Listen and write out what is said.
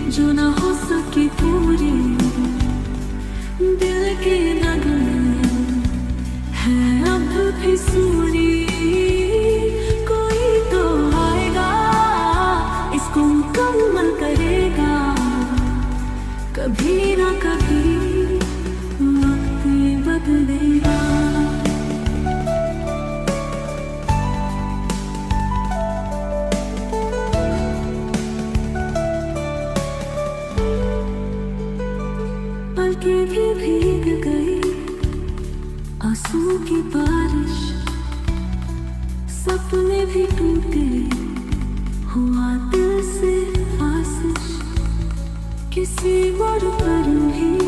जो ना हो सके पूरी। दिल के नगमे है अब भी सूरी। कोई तो आएगा इसको मुकम्मल करेगा, कभी ना कभी वक्त बदलेगा। पलकें भी भीग गई आंसू की बारिश, सपने भी टूटे हुआ दिल से आशिश। किसी और पर भी